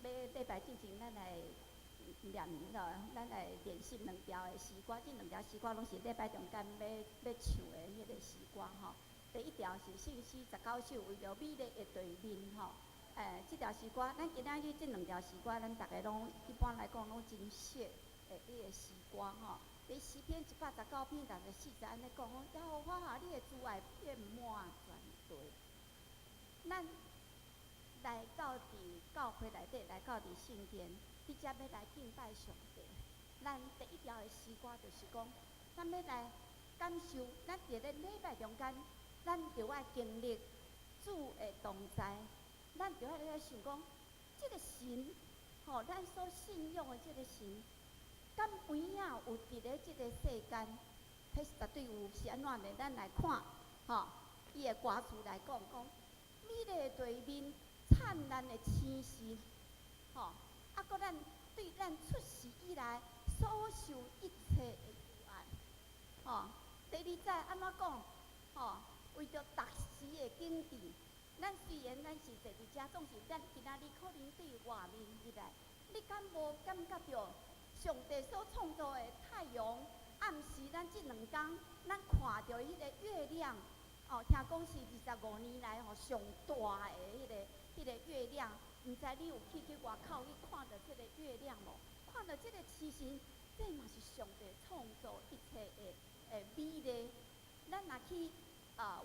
礼拜进前，咱来念咱来练习两条的诗歌。这两条诗歌拢是礼拜中间要唱的迄个诗歌吼。第一条是信诗19首，为着美丽的对面吼。这条诗歌，咱今仔日这两条诗歌，咱大家拢一般来讲拢真熟的迄个诗歌吼。第诗篇119篇64安尼讲吼，耶和华啊，你的慈爱遍满全地。咱来到伫教会内底，来到伫圣殿，你才要来敬拜上帝。咱第一条的诗歌就是讲，咱要来感受，咱伫咧礼拜中间，咱就要经历主的同在，咱就要来想讲，这个神，吼，咱所信仰的这个神，敢边仔有伫咧这个世间，迄绝对有是安怎的？咱来看，吼，伊的歌词来讲，美丽的对面。灿烂的星星，吼，啊，搁咱对咱出世以来所受一切的苦爱，吼。第二则安怎讲？吼，为着逐时的警惕，咱虽然咱是坐伫遮，总是咱今仔日可能对外面入来，你敢无感觉到上帝所创造的太阳、暗时咱这两天，咱看到迄个月亮，哦，听讲是25年来吼上大的迄个月亮，毋知你有去外口去看到这个月亮无？看到这个星星，这嘛是上帝创造一切的美丽。咱若去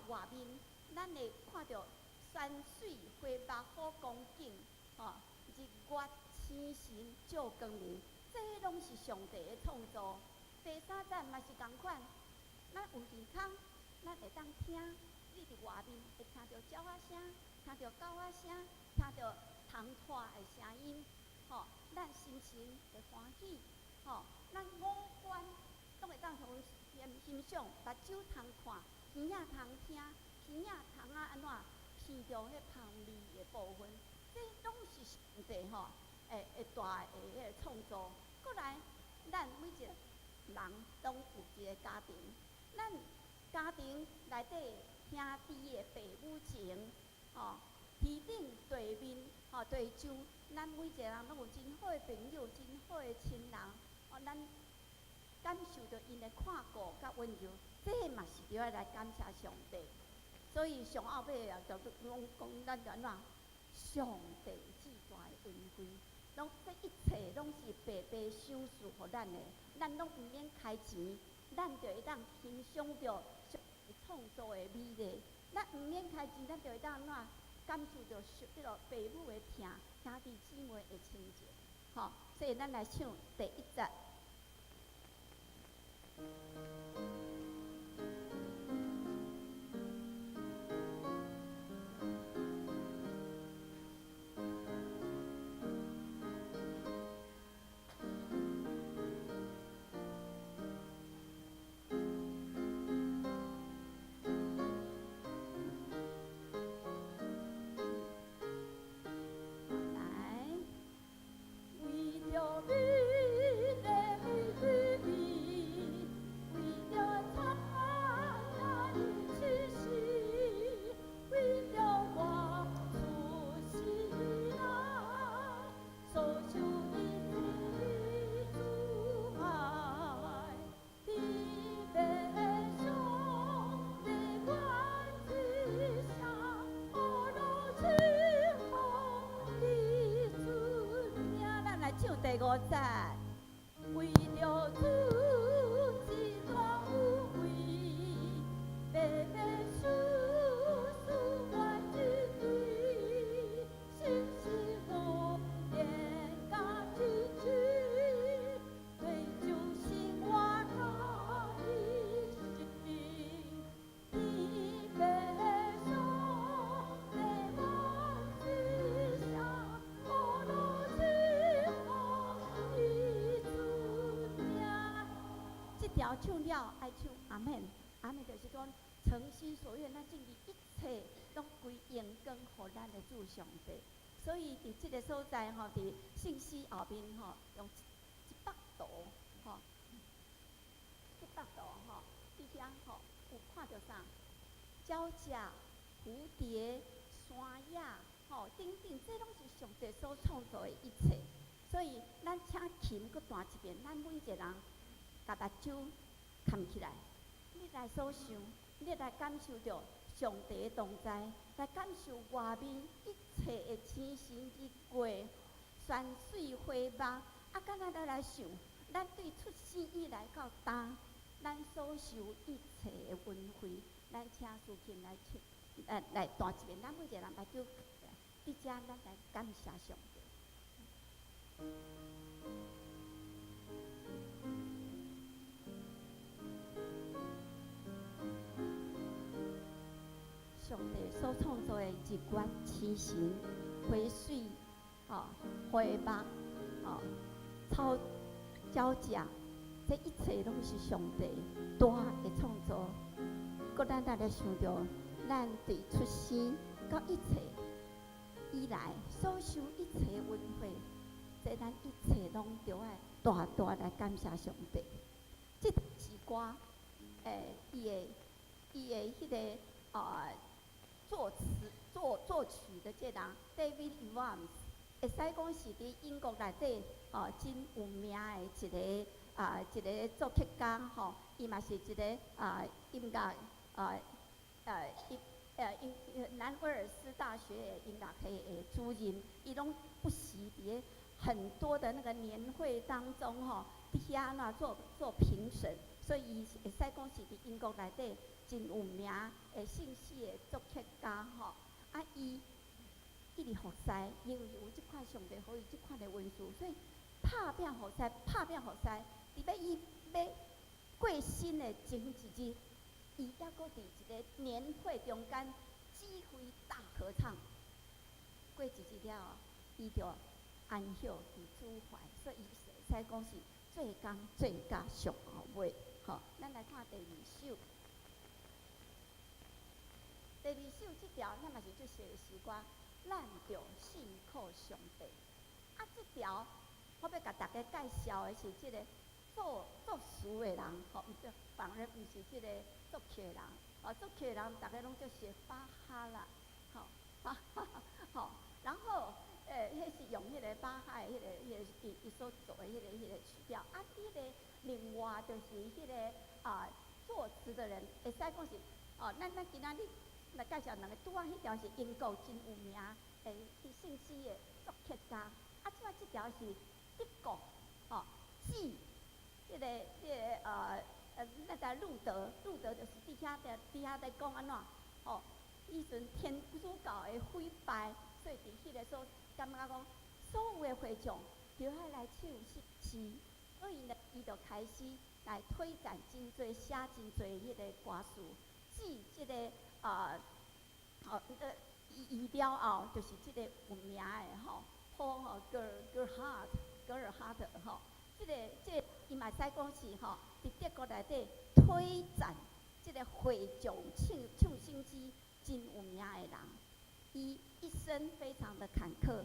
外面，咱会看到山水花木好光景，吼，日月星星照光明，这拢是上帝的创造。第三站嘛是共款，咱有耳孔，咱会当听，你伫外面会听到鸟仔声。听到狗仔声，听到虫豸的声音，吼，咱心情会欢喜，吼，咱五官拢会当从欣赏，目睭通看，耳仔通听，鼻仔通安怎闻到迄香味的部分，这拢是上帝吼，会大的迄个创造。过来，咱每一个人拢有一个家庭，咱家庭内底兄弟的父母情。吼，天顶地面，吼，地上，咱每一个人拢有真好的朋友，真好的亲人，哦，咱感受到因的看顾甲温柔，这嘛是着要来感谢上帝。所以上后尾啊，就拢讲咱就安怎，上帝至大的恩惠，拢这一切拢是白白赏赐互咱的，咱拢毋免开钱，咱就会当欣赏到上帝创造的美丽。咱毋免开钱，咱就会当安怎感受到迄落父母的疼，兄弟姊妹的亲情，吼。所以咱来唱第一节。第五节，为了主一段有为，白白输出我一对，心是我连家之主，对救星我他的生命，你白手在我之下，我都知好你主名。这条唱了爱唱阿门，阿门就是讲诚心所愿，咱正义一切拢归荣光互咱的主上帝。所以伫即个所在吼，伫信息后面吼，用100图吼，100图吼，伫遐吼有看到啥？鸟只、蝴蝶、山野吼，等等，这拢是上帝所创造的一切。所以，咱请琴搁弹一遍，咱每一个人，甲目睭牵起来，你来所想，你来感受着上帝的同在，来感受外面一切的星星日月、山水花木，啊，敢若咱来想，咱对出生以来到今，咱所受一切的恩惠，咱请思琴来唱，来弹一遍，咱每一个人目睭，伫遮咱来感谢上帝。上帝所创造的日月星辰、花水、花木、草鸟食，这一切拢是上帝大的创造。搁咱来想着，咱对出生到一切以来所受一切恩惠，这咱一切拢着爱大大来感谢上帝。这支歌，伊的迄个作曲的这人 David Evans， 会使讲是伫英国内底真有名的一个作曲家吼，伊嘛是一个音乐南威尔斯大学的音乐系的主任，伊拢不惜伫很多的那个年会当中吼，伫遐那做评审，所以伊会使讲是伫英国内底真有名的姓氏的作曲家吼。啊，伊一直服侍，因为有即款上帝予伊即款的恩赐，所以拍拼服侍，伫要伊要过身的前一日，伊还搁伫一个年会中间指挥大合唱。过一日了后，伊就安歇伫主怀，所以伊会使讲是最工最佳上后尾。吼，咱来看第二首。第二首即条，咱嘛是最熟的诗歌，咱着信靠上帝。啊，即条我要甲大家介绍的是即个作词的人，吼，毋对，反而毋是即个作曲的人。作曲的人大家拢叫写巴哈啦，吼，巴哈，吼，然后迄是用迄个巴哈的迄个伊所做的迄个曲调。啊，迄个另外就是迄个作词的人，会使讲是咱今仔日来介绍两个，拄仔迄条是英国真有名的姓氏的作曲家，啊，即条是德国指迄个那个路德就是伫遐在讲安怎以前天主教的毁败，所以伫迄个所感觉讲，所有的会众就爱来唱诗，所以呢，伊就开始来推展真侪写真侪迄个歌词，指即个伊了后就是即个有名的Paul Gerhardt 即个伊嘛使讲是伫德国内底推展即个会众唱圣诗真有名的人。伊一生非常的坎坷，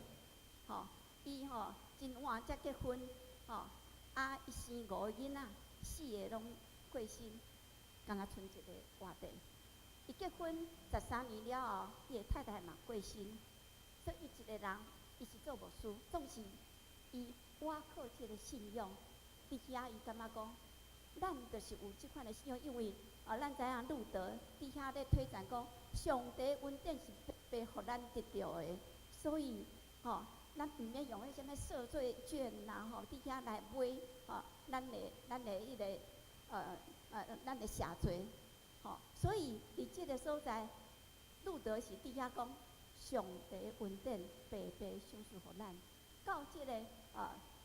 伊真晚才结婚，伊生5个囡仔，4个拢过身，敢若剩一个活地。伊结婚13年了后，伊的太太嘛过身，所以伊一个人，伊是做牧师，总是伊倚靠即个信仰。伫遐伊感觉讲，咱就是有即款的信仰，因为咱知影路德伫遐咧推展讲，上帝恩典是被互咱得到的，所以咱毋免用迄什么赦罪券啦，伫遐来买咱的迄个咱的赦罪。所以伫即个所在，路德是伫遐讲，上帝恩典白白赏赐互咱。到即个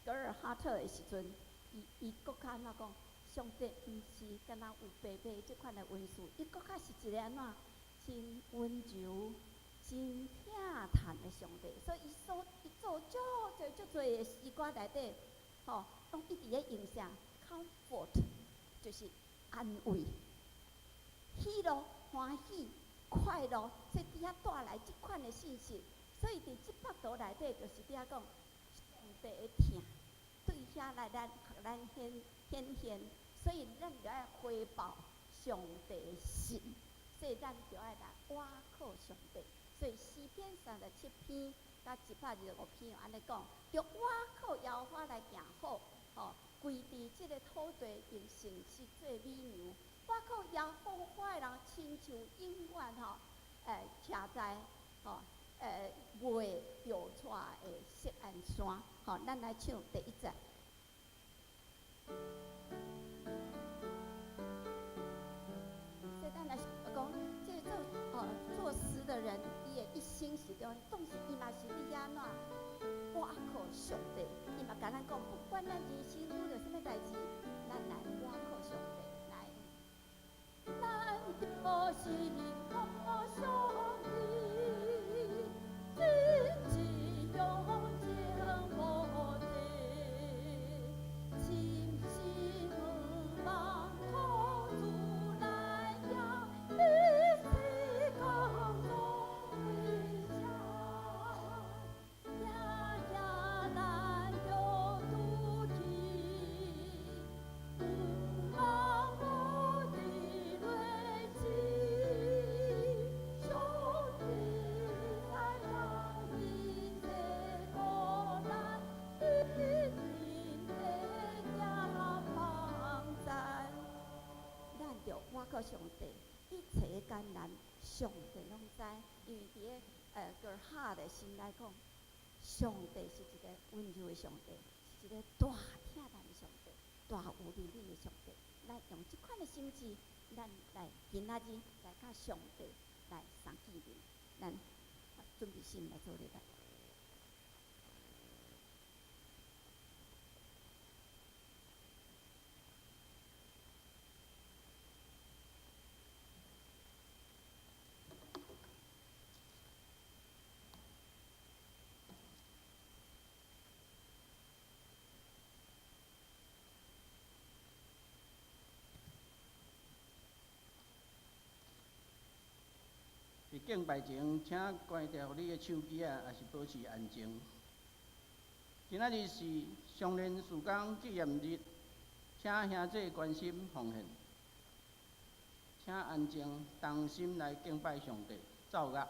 格尔哈特的时阵，伊搁较安怎讲？上帝毋是敢若有白白即款的恩赐，伊搁较是一个安怎真温柔、真疼叹的上帝。所以伊做足侪的诗歌内底，拢一直咧用啥 comfort， 就是安慰。喜乐、欢喜、快乐，这伫遐带来即款的信息，所以伫即幅图内底，就是伫遐讲上帝的疼，对遐来咱显现，所以咱就爱回报上帝的信，所以咱就爱来倚靠上帝。所以诗篇37篇甲125篇安尼讲，着我靠耶和华来行好，吼，跪伫即个土地用诚实做美牛。我靠耶和华的人，亲像永远吼，徛在吼，未摇出的锡安山。吼，咱来唱第1节。所以咱来讲，即个作诗的人，伊的一生是中，当时伊嘛是伫安怎？我靠上帝，伊嘛甲咱讲，不管咱人生遇到什么代志，咱来我靠上帝来。咱就是靠上帝，真是用情无地，深深不忘靠主来呀，你是空中微笑。我靠上帝，一切艰难，上帝拢知。因为伫个歌哈的心来讲，上帝是一个温柔的上帝，是一个大疼咱的上帝，大有能力的上帝。咱用即款的心志，咱来今仔日来甲上帝来送见面，咱准备心来做礼拜。伫敬拜前，请关掉你的手机啊，也是保持安静。今仔日是上联曙光纪念日，请兄弟关心奉献，请安静同心来敬拜上帝，奏乐。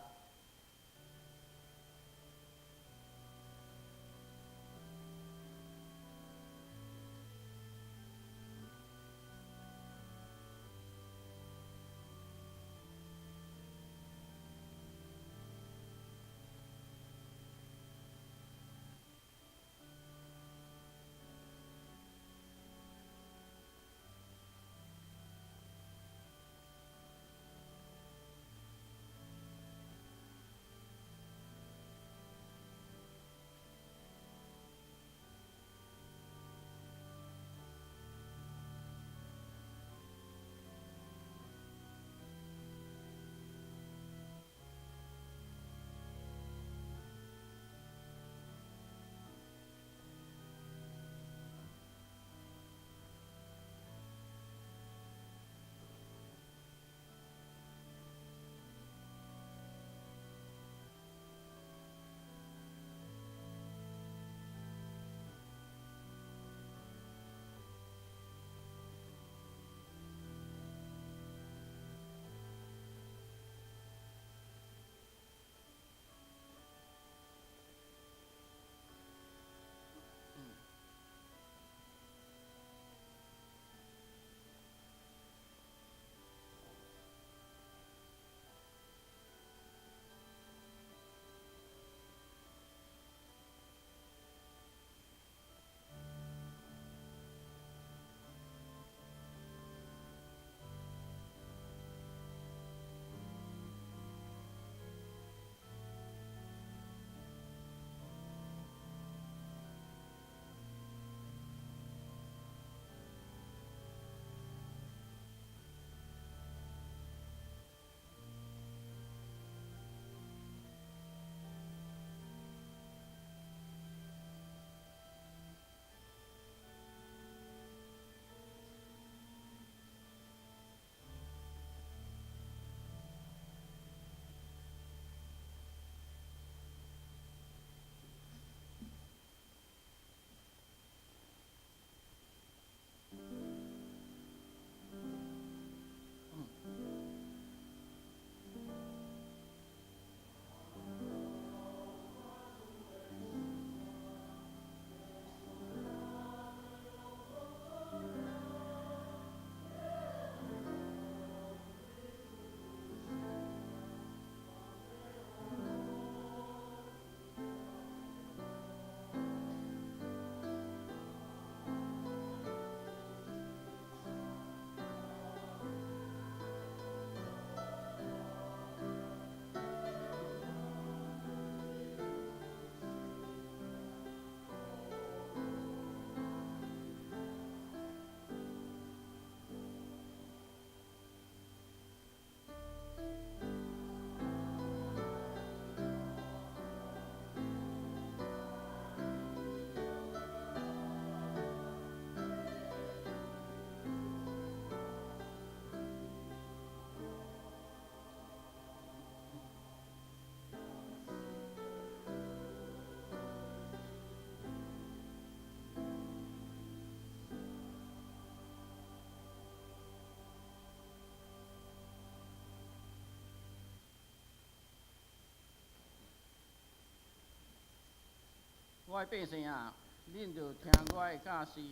我的百姓啊，恁着听我的教示，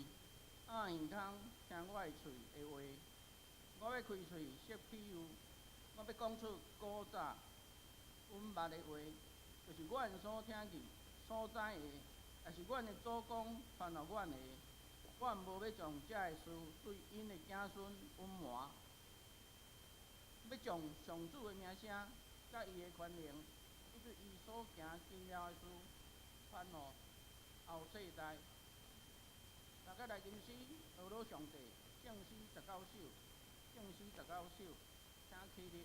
按耳孔听我的嘴的话。我要开喙说比喻，我要讲出古早阮捌的话，就是阮所听见、所知的，也是阮的祖公传互阮的。阮无要将遮个事对因的子孙隐瞒，要将上主的名声、甲伊的权能，以及伊所行经了的事，传互后世代。大家来吟诗，学罗上帝，圣诗19首，圣诗19首，请起立。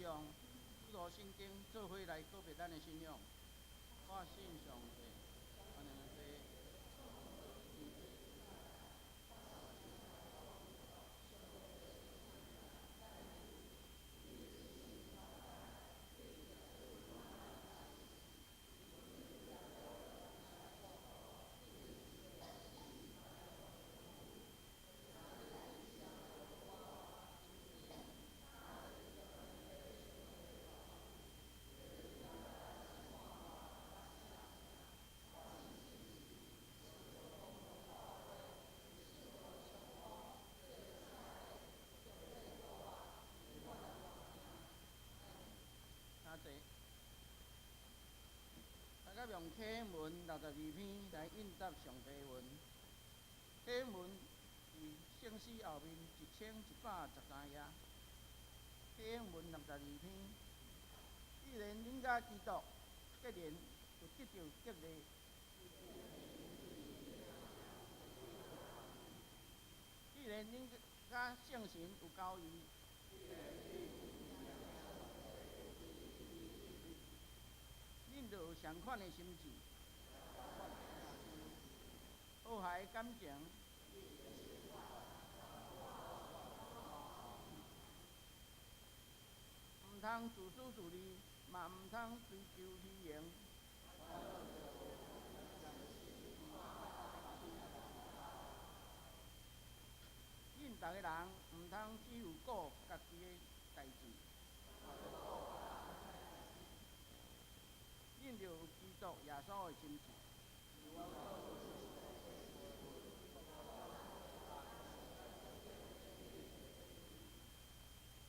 用诸多圣经做伙来告别咱的信仰。我信上帝，安尼个。大家用启文62篇来应答上帝文。启文伫圣诗后面1113页。启文62篇，既然恁甲基督结连，就得到激励。既然恁甲圣神有交易。恁着有相款的心志，和谐感情，毋通自私自利，嘛毋通追求虚荣。恁逐个人毋通只有顾家己的代志，恁着有基督耶稣的心志。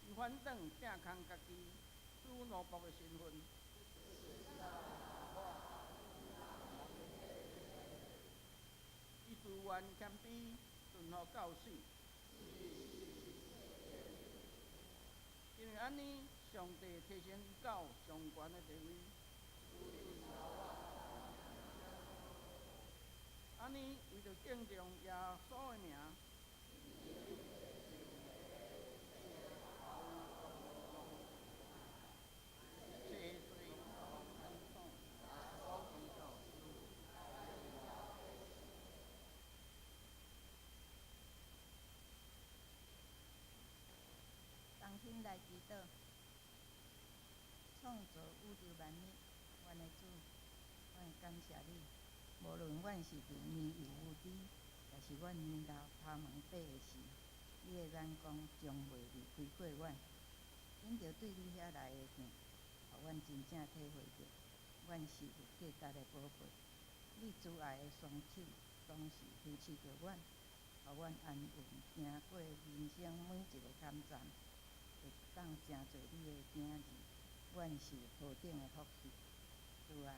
伊反转正空家己，取奴仆的身份。伊自愿谦卑，顺服到死。因为安尼，上帝提升伊到上悬的地位。安尼，为着敬重耶稣的名，一切罪难创，所归到主。当天来祈祷，创造宇宙万物，阮的主，阮感谢你。无论阮是伫年幼无知，也是阮年老头毛白的时，你的眼光从袂离开过阮。因着对你遐来的疼，互阮真正体会着，阮是有价值的宝贝。你慈爱的双手总是扶持着阮，互阮安稳行过人生每一个坎站，会当成做你的囝儿，阮是有何等的福气！主啊，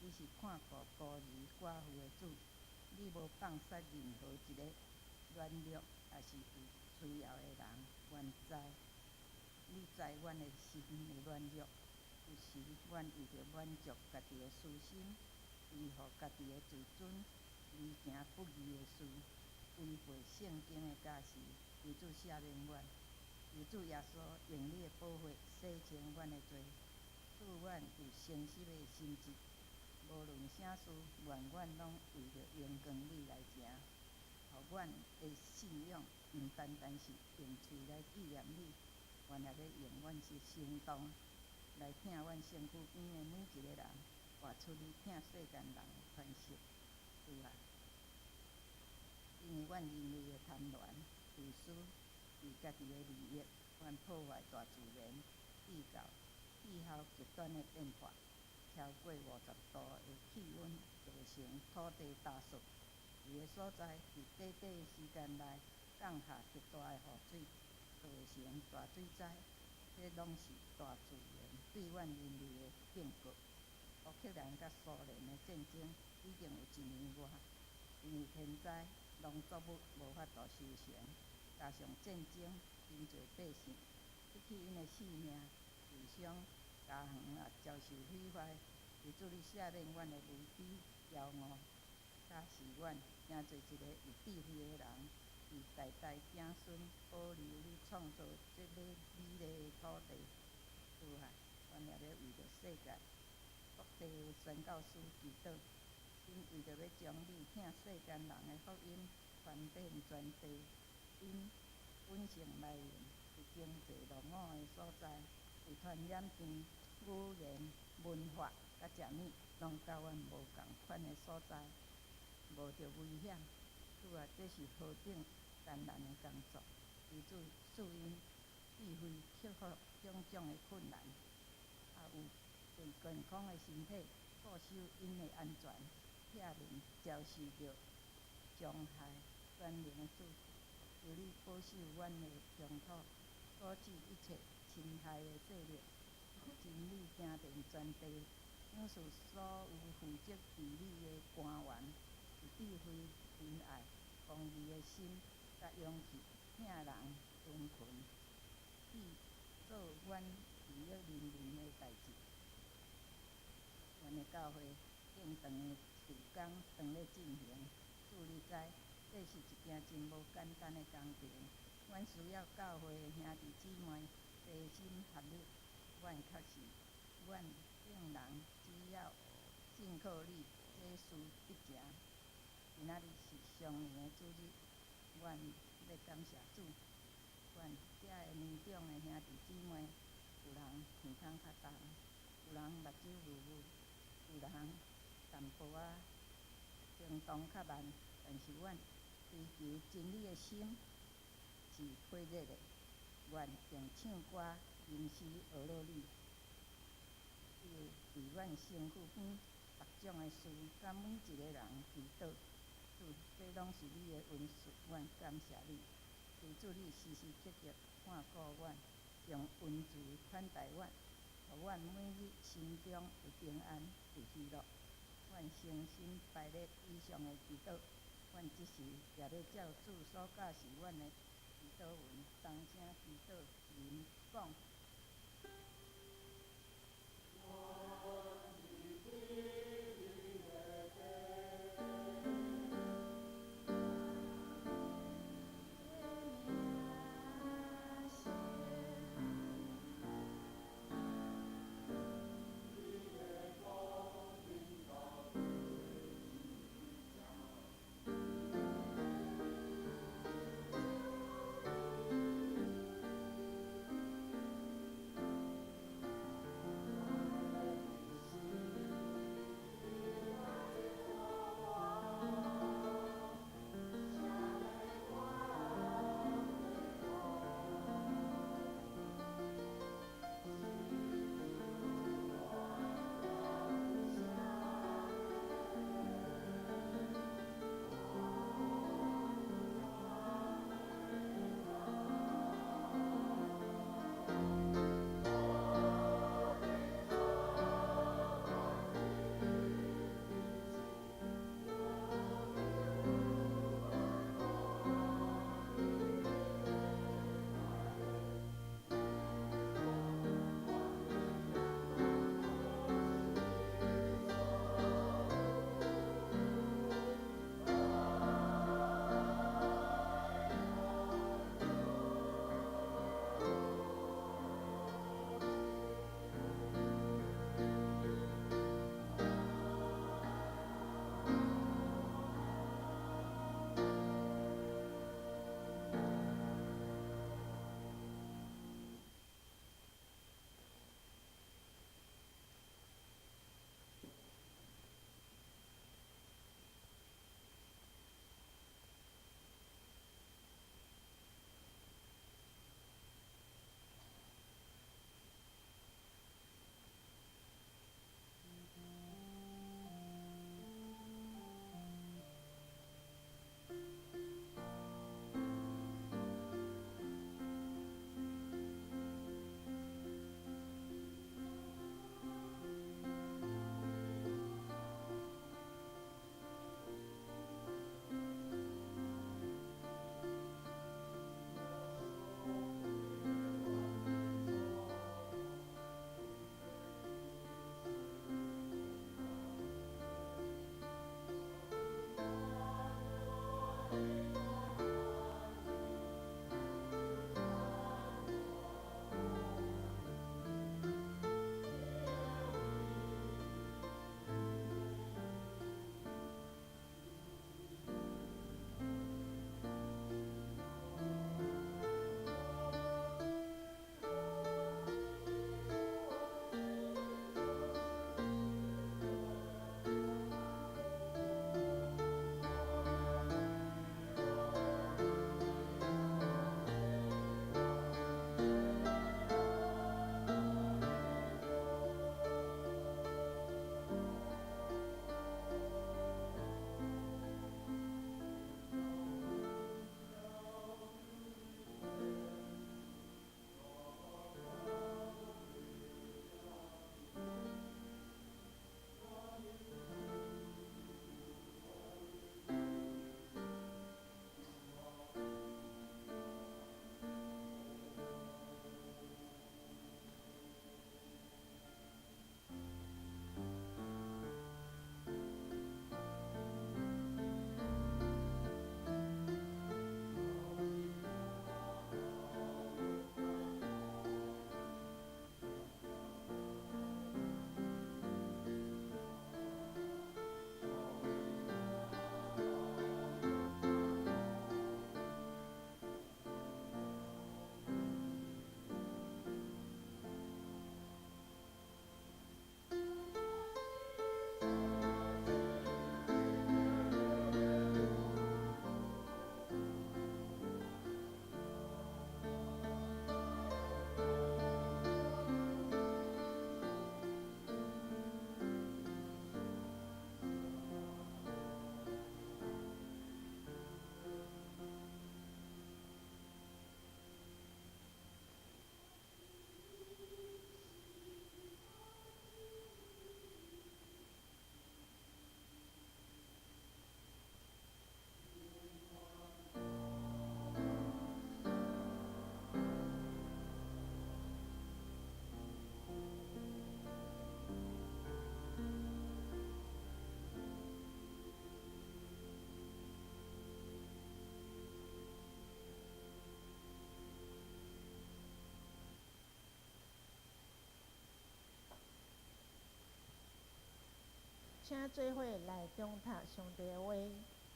你是看顾孤儿寡妇的主，你无放杀任何一个软弱也是有需要的人。阮知，你知阮的心的软弱，有时阮为着满足家己的私心，维护家己的自尊，而行不义的事，违背圣经的教示。求主赦免阮，求主耶稣用你的宝血洗清阮的罪，赐阮有诚实的心志。无论啥事，愿阮拢为着荣光你来行，互阮的信仰毋单单是用嘴来纪念你，原来要用阮的行动来疼阮身躯边的每一个人，活出你疼世间人的款式。主啊，因为阮人类的贪婪、自私，为家己的利益，阮破坏大自然、地球、气候极端的变化，超过50度的气温，造成土地干燥。有的所在伫短短的时间内降下极大的雨水，造成大水灾。这拢是大自然对阮人类的警告。乌克兰甲苏联的战争已经有1年外，因为天灾、农作物无法度收成，加上战争，真侪百姓失去因的性命，受伤，家园也遭受毁坏。求主你赦免阮的无知、骄傲，假使阮成做一个有智慧的人，为代代子孙保留你创造这个美丽的土地。主啊，阮也要为着世界各地的宣教士祈祷，因为着要将你疼世间人的福音传遍全地，因本性来源是经济落伍的所在，有传染病、语言、文化甲食物，拢甲阮无共款的所在，无着危险。主啊，这是何等艰难的工作！求主赐因智慧克服种种的困难，也有健康的身体，保守因的安全，遐人遭受着伤害。全能的主，求你保守阮的疆土，阻止一切侵害的势力，真理行遍全地。赏赐所有负责治理的官员有智慧、仁爱、公义的心，甲勇气，疼人温群，去做阮利益人民的代志。阮的教会正长的事工正咧进行，主你知，这是一件真无简单的工程。阮需要教会的兄弟姊妹齐心合力。阮确实，阮众人只要信靠你，这事必成。今仔日是上年的主日，阮要感谢主。阮遮个年长的兄弟姊妹，有人鼻孔较重，有人目睭雾雾，有人淡薄仔行动较慢，但是阮追求真理的心是火热的。阮用唱歌、吟诗学乐你，为阮身躯边各种的事，甲每一个人祈祷。主，这拢是你的恩赐，阮感谢你。求主你时时刻刻看顾阮，用恩慈款待阮，互阮每日心中有平安有喜乐。阮诚心拜列以上的祈祷，阮即时也要照主所教示阮的祈祷文，同声祈祷，您讲。请做伙来中读上帝的话，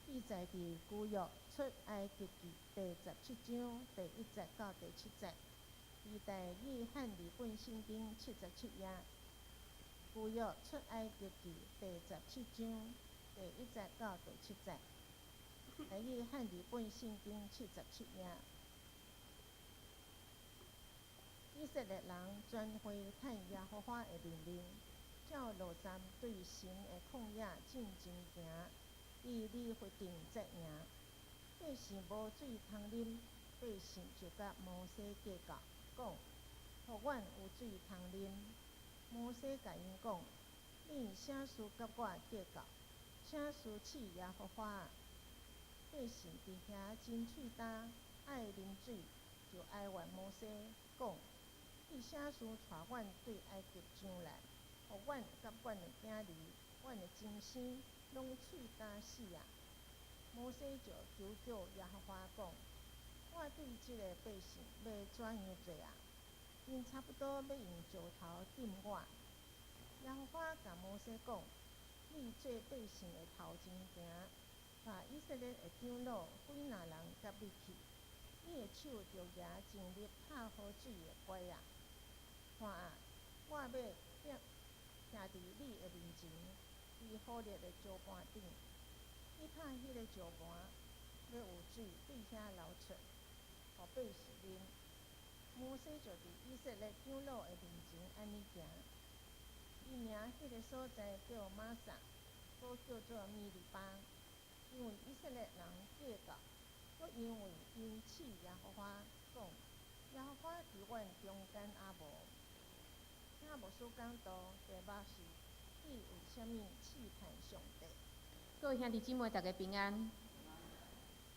记载伫旧约出埃及记第17章第1节到第7节，伫第约翰二本圣经77页。旧约出埃及记第17章第1节到第7节，第约翰二本圣经77页。以色列人全会趁耶和华的命令，照路山对神的旷野进前行，以理决定责赢。百姓无水通啉，百姓就甲摩西计较，讲：互阮有水通啉。摩西甲因讲：你啥事甲我计较？啥事气耶和华？百姓伫遐真喙焦，爱啉水，就哀怨摩西，讲：你啥事带阮对埃及上来？互阮甲阮的囝儿、阮的曾生，拢喙焦死啊！摩西就求救耶和华讲：我对即个百姓要怎样做啊？因差不多要用石头钉我。耶和华甲摩西讲：你做百姓的头前行，把以色列的长老几若人甲你去，你的手就拿前日拍好水的杯啊！看啊，我要徛伫你的面前，伫好热的石盘顶。你拍迄个石盘，要有水对遐流出，互百姓啉。摩西就伫以色列长老的面前安尼行。伊名迄个所在叫玛撒，搁叫做米利巴，因为以色列人计较，搁因为因气耶和华，讲：耶和华伫阮中间也无，也无所讲道。题目是：你为虾米试探上帝？各位兄弟姊妹，大家平安。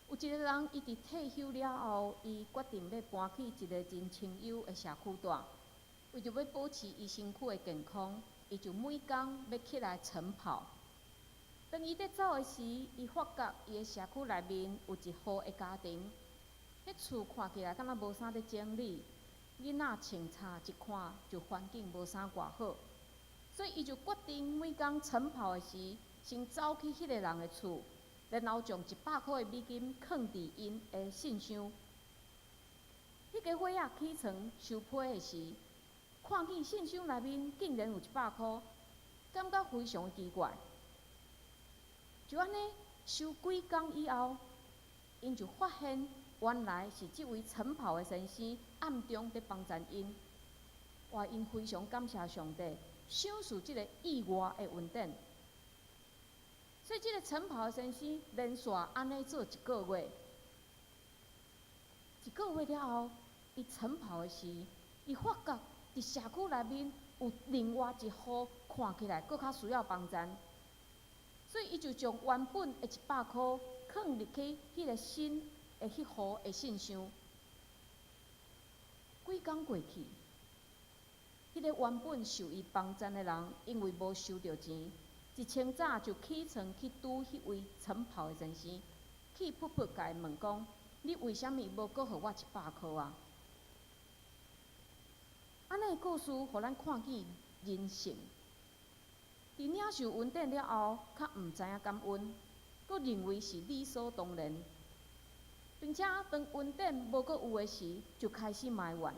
有一个人，伊伫退休了后，伊决定要搬去一个真清幽的社区住。为着要保持伊身躯的健康，伊就每工要起来晨跑。当伊伫走的时，伊发觉伊的社区内面有一户的家庭，迄厝看起来敢若无啥在整理，囡仔穿插一看就环境无啥偌好，所以伊就决定每工晨跑的时，先走去迄个人的厝，然后将100块的美金放伫因的信箱。迄个伙仔起床收批的时，看见信箱内面竟然有100块，感觉非常奇怪。就安尼收几工以后，因就发现原来是这位晨跑的先生暗中在帮衬因。哇！因非常感谢上帝，赏赐这个意外的稳定。所以这个晨跑的先生连续安尼做1个月。1个月了后，伊晨跑的时，伊发觉伫社区内面有另外一户看起来搁较需要帮衬，所以伊就将原本的100块放入去迄个新的迄户的信箱。几工过去，迄个原本受伊帮衬的人，因为无收到钱，一清早就起床去拄迄位晨跑的先生，气噗噗甲伊问讲：你为虾米无搁互我100块啊？安尼的故事，互咱看见人性。伫领受恩典了后，较毋知影感恩，阁认为是理所当然，并且当恩典无阁有的时，就开始埋怨。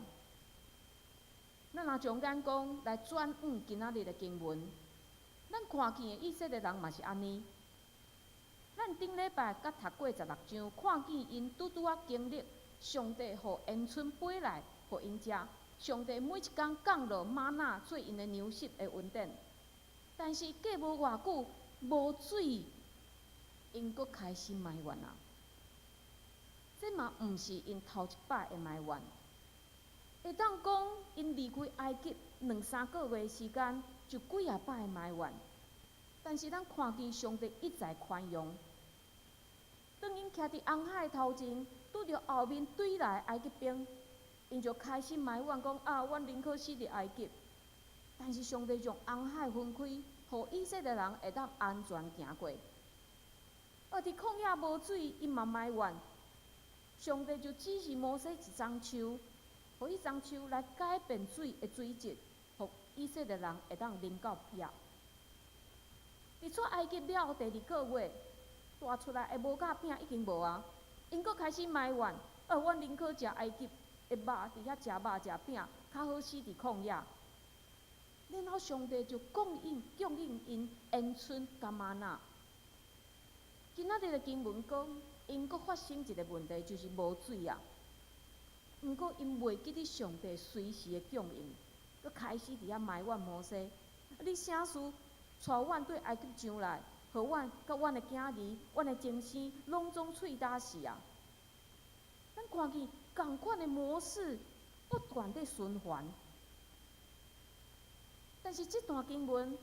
咱若从眼光来转换今仔日的经文，咱看见的以色列人嘛是安尼。咱顶礼拜甲读过16章，看见因拄啊经历上帝互鹌鹑飞来，互因食。上帝每一工降落玛纳做因的粮食的恩典，但是过无偌久，无水，因阁开始埋怨啊。这嘛毋是因头一摆的埋怨，会当讲因离开埃及2-3个月的时间，就几啊摆的埋怨。但是咱看见上帝一再宽容，当因徛伫红海头前，拄着后面追来埃及兵。因就开始埋怨讲：啊，阮宁可死伫埃及。但是上帝将红海分开，互以色列人会当安全行过。而伫旷野无水，因嘛埋怨，上帝就指示摩西一丛树，互迄丛树来改变水的水质，互以色列人会当啉到壁。伫出埃及了后第2个月，大出来的无甲饼已经无啊，因佫开始埋怨，阮宁可食埃及的肉，伫遐食肉食饼，较好死伫旷野。然后上帝就供应因烟鹑甲玛纳。今仔日的经文讲，因佫发生一个问题，就是无水啊。毋过因袂记得上帝随时的供应，佫开始伫遐埋怨摩西：你啥事带阮对埃及上来，互阮甲阮的囝儿、阮的精生拢总喙焦死啊！咱看见共款的模式不断地循环。但是这段经文，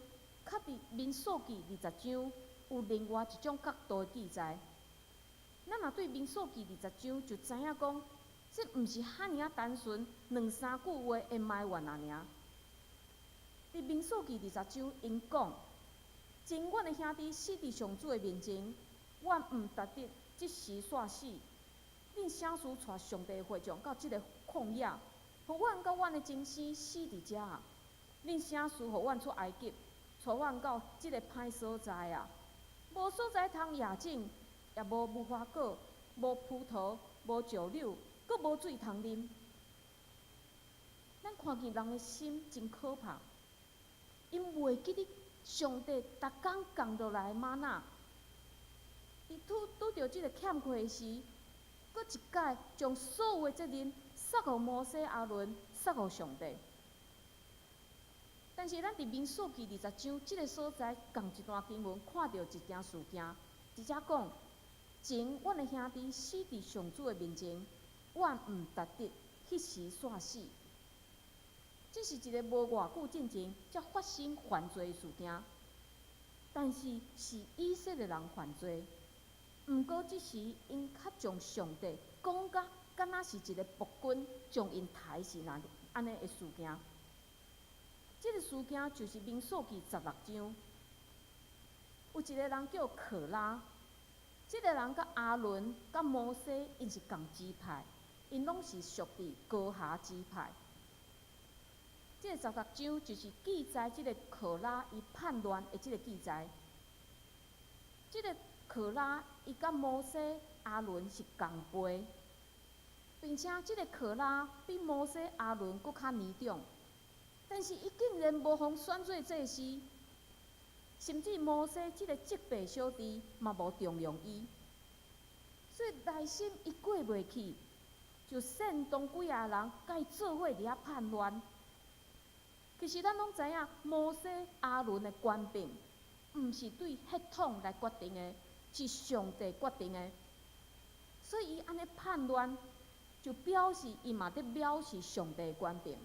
较伫民数记20章有另外一种角度的记载。咱若对民数记20章就知影讲，这毋是遐尔啊单纯2-3句话的埋怨啊尔。伫民数记20章，因讲：前阮的兄弟死伫上主的面前，阮毋值得即时煞死。恁啥事带上帝的会众到即个旷野，互阮甲阮的精生死伫遮啊？恁啥事互阮出埃及，带阮到即个歹所在啊？无所在通野种，也无无花果，无葡萄，无石榴，阁无水通啉。咱看见人的心真可怕，因袂记得上帝逐工降落来的玛纳。伊拄着即个欠缺时，阁一改将所有的责任撒互摩西、亚伦，撒互上帝。但是咱伫民数记20章即个所在，共一段经文看到一件事件，直接讲：前阮的兄弟死伫上主的面前，阮毋值得迄时煞死。这是一个无偌久之前才发生犯罪事件，但是是以色列人犯罪。毋过即时因较将上帝讲甲敢若是一个暴君将因抬死安尼的事件。这个事件就是民数记16章，有一个人叫可拉，这个人甲亚伦、甲摩西因是共支派，因拢是属伫哥哈支派。这个16章就是记载这个可拉伊叛乱的这个记载。这个可拉伊甲摩西、亚伦是共辈，并且这个可拉比摩西、亚伦搁较年长。但是伊竟然无互选做祭司，甚至摩西即个责备小弟嘛无重用伊，所以内心伊过袂去，就煽动几个人甲伊做伙伫遐叛乱。其实咱拢知影，摩西、亚伦的权柄，毋是对血统来决定的，是上帝决定的。所以伊安尼叛乱，就表示伊嘛伫藐视上帝的权柄。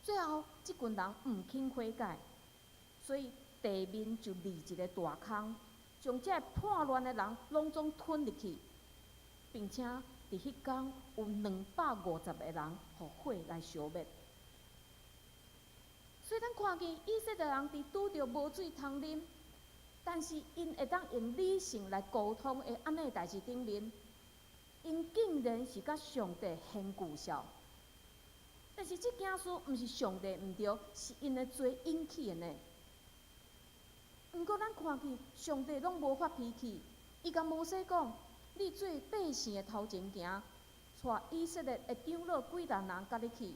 最后，即群人毋肯悔改，所以地面就立一个大坑，将这叛乱的人拢总吞入去，并且伫迄天有250个人互火来烧灭。所以咱看见以色列人伫拄着无水通啉，但是因会当用理性来沟通的安尼代志顶面，因竟然是甲上帝献旧孝。但是这件事毋是上帝毋对，是因的罪引起的呢。毋过咱看见上帝拢无发脾气，伊甲摩西讲：你做百姓的头前行，带以色列的长老几万人甲你去，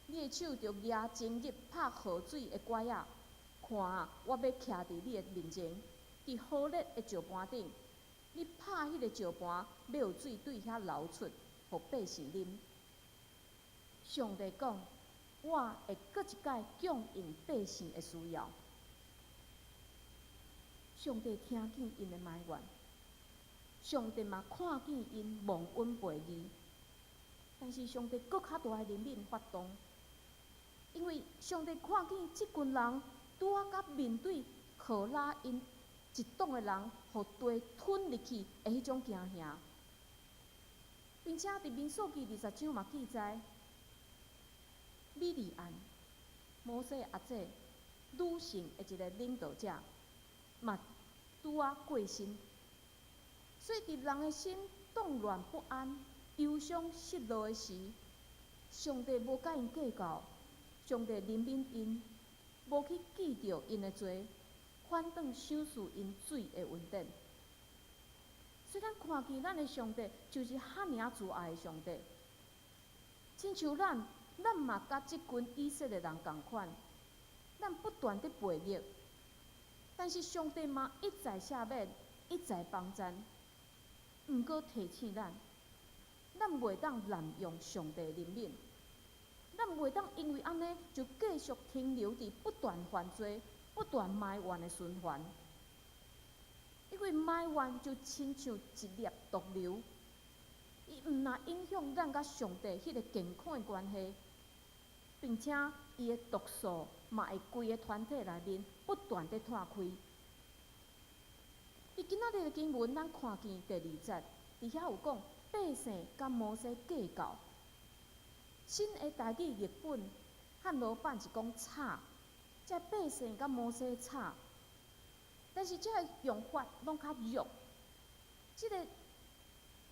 你的手着举前日拍河水的拐仔，看啊，我要徛伫你的面前，伫好热的石盘顶，你拍迄个石盘，要有水对遐流出，互百姓啉。上帝讲：我会搁一摆供应百姓的需要。上帝听见因的埋怨，上帝嘛看见因忘恩背义，但是上帝搁较大的怜悯发动，因为上帝看见即群人拄啊甲面对可拉因一党的人，互地吞入去的迄种惊吓，并且伫民数记20章嘛记载。米利暗、摩西阿姐、女性的一个领导者，嘛拄啊过身，所以伫人的心动乱不安、忧伤失落的时，上帝无甲因计较，上帝怜悯因，无去记着因的罪，反转赏赐因水的恩典。所以咱看见咱的上帝就是遐尔慈爱的上帝，亲像咱嘛甲即群以色列人共款，咱不断地背逆，但是上帝嘛一再赦免，一再帮赞，毋过提醒咱袂当滥用上帝的怜悯，咱袂当因为安尼就继续停留伫不断犯罪、不断埋怨的循环。因为埋怨就亲像一粒毒瘤，伊毋但影响咱甲上帝迄个健康的关系，并且伊的毒素嘛会规个团体内面不断地拓开。伫今仔日的经文，咱看见第2节，伫遐有讲百姓甲摩西计较。新的台语译本汉罗版是讲吵，即百姓甲摩西吵。但是这个用法拢较弱，这个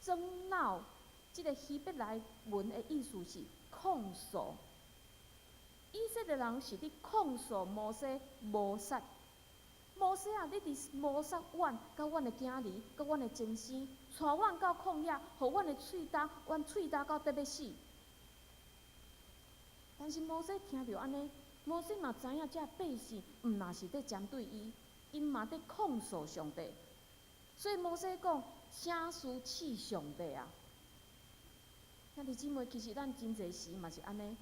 争闹，这个希伯来文的意思是控诉。以色列人是伫控诉摩西谋杀。摩西啊，你伫谋杀阮，甲阮的囝儿，甲阮的前生，带阮到旷野，互阮的喙焦，阮喙焦到得要死。但是摩西听到安尼，摩西嘛知影这百姓毋若是伫针对伊。因嘛伫控诉上帝，所以摩西讲：啥事气上帝啊！兄弟姊妹，其实咱真侪时嘛是安尼。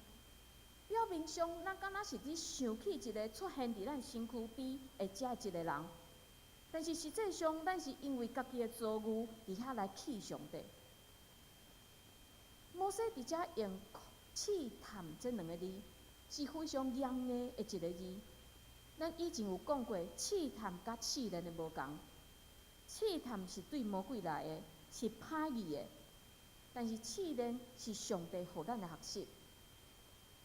表面上，咱敢若是伫想起一个出现伫咱身躯边的遮一个人，但是实际上，咱是因为家己的遭遇伫遐来气上帝。摩西伫遮用试探这2个字，是非常严厉的一个字。咱以前有讲过，试探甲试炼的无共。试探是对魔鬼来的，是歹意的；但是试炼是上帝互咱的学习。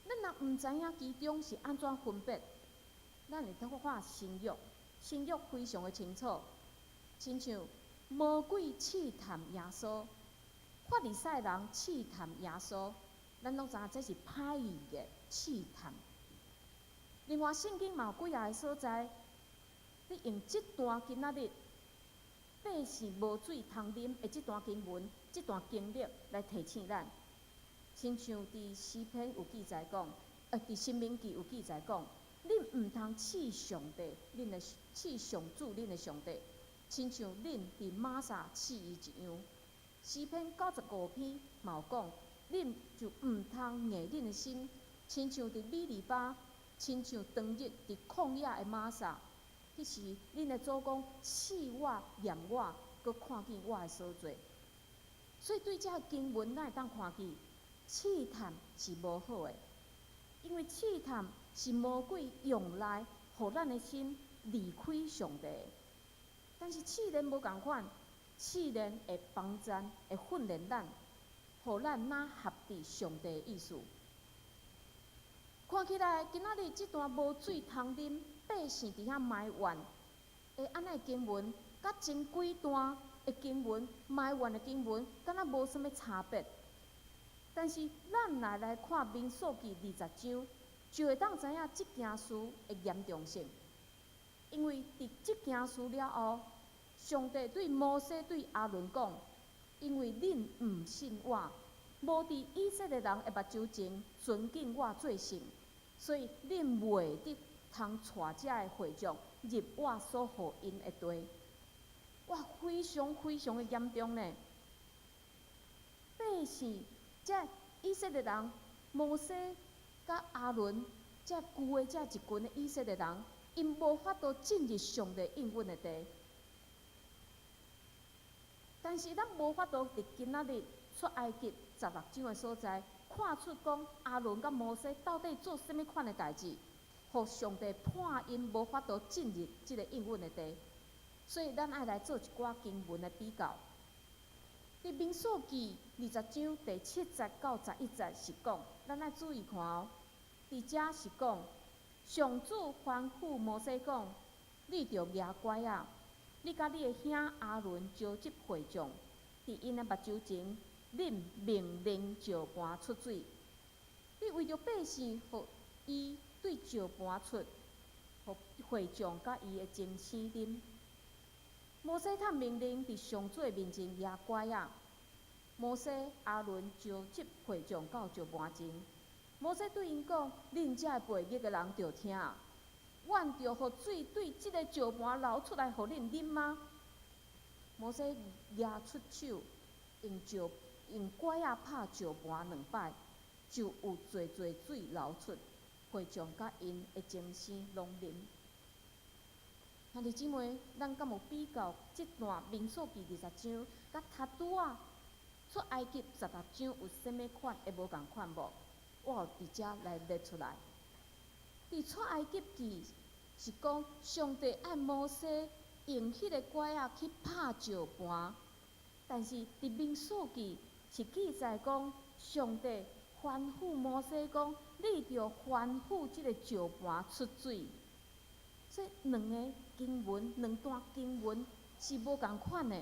咱若毋知影其中是安怎分别，咱会当看新约，新约非常的清楚，亲像魔鬼试探耶稣，法利赛人试探耶稣，咱拢知影这是歹意的试探。另外，圣经嘛有几啊个所在，你用这段今仔日百姓无水通啉的这段经文、这段经历来提醒咱，亲像伫诗篇有记载讲，伫申命记有记载讲，恁毋通试上帝，恁的试上主，恁的上帝，亲像恁伫玛撒试伊一样。诗篇95篇嘛有讲，恁就毋通硬恁的心，亲像伫米利巴。亲像当日伫旷野的玛撒，迄时恁的祖公试我、验我，佮看见我的所做。所以对这经文，咱会当看见，试探是无好的，因为试探是魔鬼用来互咱的心离开上帝。但是试炼无共款，试炼会帮咱，会训练咱，互咱哪合伫上帝的意思。看起来，今仔日这段无水通啉、百姓伫遐埋怨的安尼经文，甲前几段的经文、埋怨的经文，敢若无啥物差别。但是咱若来看民数记20章，就会当知影这件事的严重性。因为伫这件事了后，上帝对摩西、对阿伦讲：因为恁毋信我，无伫以色列人的目睭前尊敬我做神。所以，恁袂得通带遮个会众入我所互因的地。哇，非常非常的严重呢！百姓，这以色列人，摩西甲阿伦，这旧的这一群的以色列人，因无法度进入上帝应允的地。但是，咱无法度伫今仔日出埃及16章的所在。看出讲阿伦甲摩西到底做甚物款的代志，互上帝判因无法度进入即个应允的地。所以咱爱来做一寡经文的比较。伫民数记20章第7节到11节是讲，咱爱注意看哦。伫遮是讲，上主吩咐摩西讲：你着举拐啊，你甲你的兄阿伦召集会众，伫因的目睭前。恁命令石盘出水，你为着百姓，互伊对石盘出，互会众甲伊的精生啉。摩西探命令伫上主面前举拐仔，摩西、阿伦召集会众到石盘前。摩西对因讲：“恁遮背逆的人着听，阮着互水对即个石盘流出来，互恁啉吗？”摩西举出手，用拐仔拍石盘2摆，就有侪水流出，会众甲因的精生拢啉。兄弟姊妹，咱敢有比较即段民数记20章，甲塔拄仔出埃及16章有啥物款会无共款无？我有伫遮来列出来。伫出埃及记是讲上帝按摩西用迄个拐仔去拍石盘，但是伫民数记是记载讲上帝吩咐摩西讲，你着吩咐即个石盘出水。所以两个经文，两段经文是无共款的，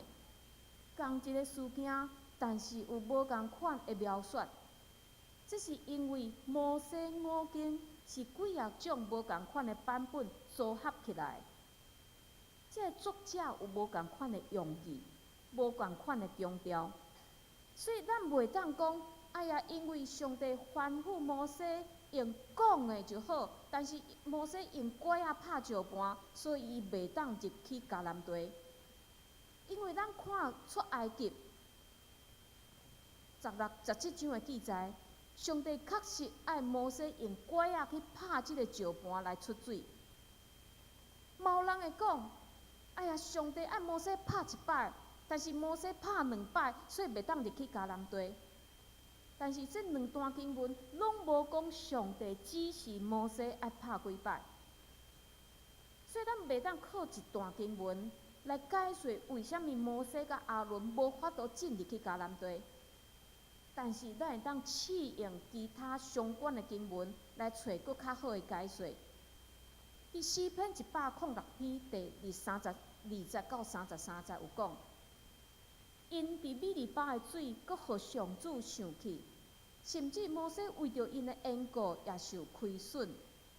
同一个事件，但是有无共款的描述。这是因为摩西五经是几啊种无共款的版本组合起来，这个作者有无共款的用意，无共款的强调，所以咱袂当讲，哎呀，因为上帝吩咐摩西用讲的就好，但是摩西用拐仔拍石盘，所以伊袂当入去迦南地。因为咱看出埃及16、17章的记载，上帝确实爱摩西用拐仔去拍即个石盘来出水。嘛有人会讲，哎呀，上帝爱摩西拍1摆，但是摩西拍2摆，所以袂当入去迦南地。但是这两段经文拢无讲上帝指示摩西爱拍几摆，所以咱袂当靠一段经文来解释为虾米摩西甲阿伦无法度进入去迦南地。但是咱会当试用其他相关的经文来找更较好的解释。伫诗篇106篇第20到33节有讲，因伫米利巴的水，阁互上主生气，甚至摩西为着因的缘故也受亏损，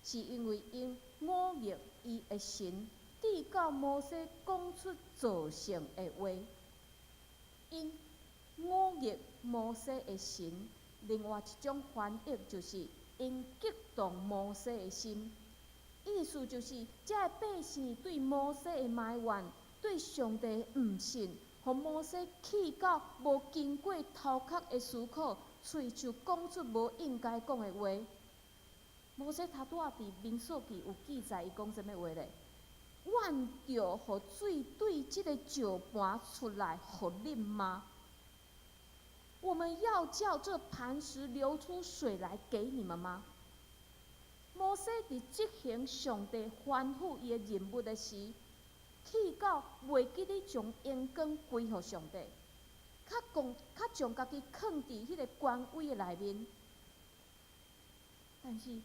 是因为因忤逆伊的神，递到摩西讲出造成的话。因忤逆摩西的神，另外一种翻译就是因激动摩西的心。意思就是，这百姓对摩西的埋怨，对上帝的毋信，互摩西气到无经过头壳的思考，喙就讲出无应该讲的话。摩西头拄仔伫民数记有记载，伊讲啥物话咧？阮着互水对即个石盘出来，互啉吗？我们要叫这磐石流出水来给你们吗？摩西伫执行上帝吩咐伊的任务的时，气到袂记咧将阳光归互上帝，较将家己藏伫迄个权威的内面。但是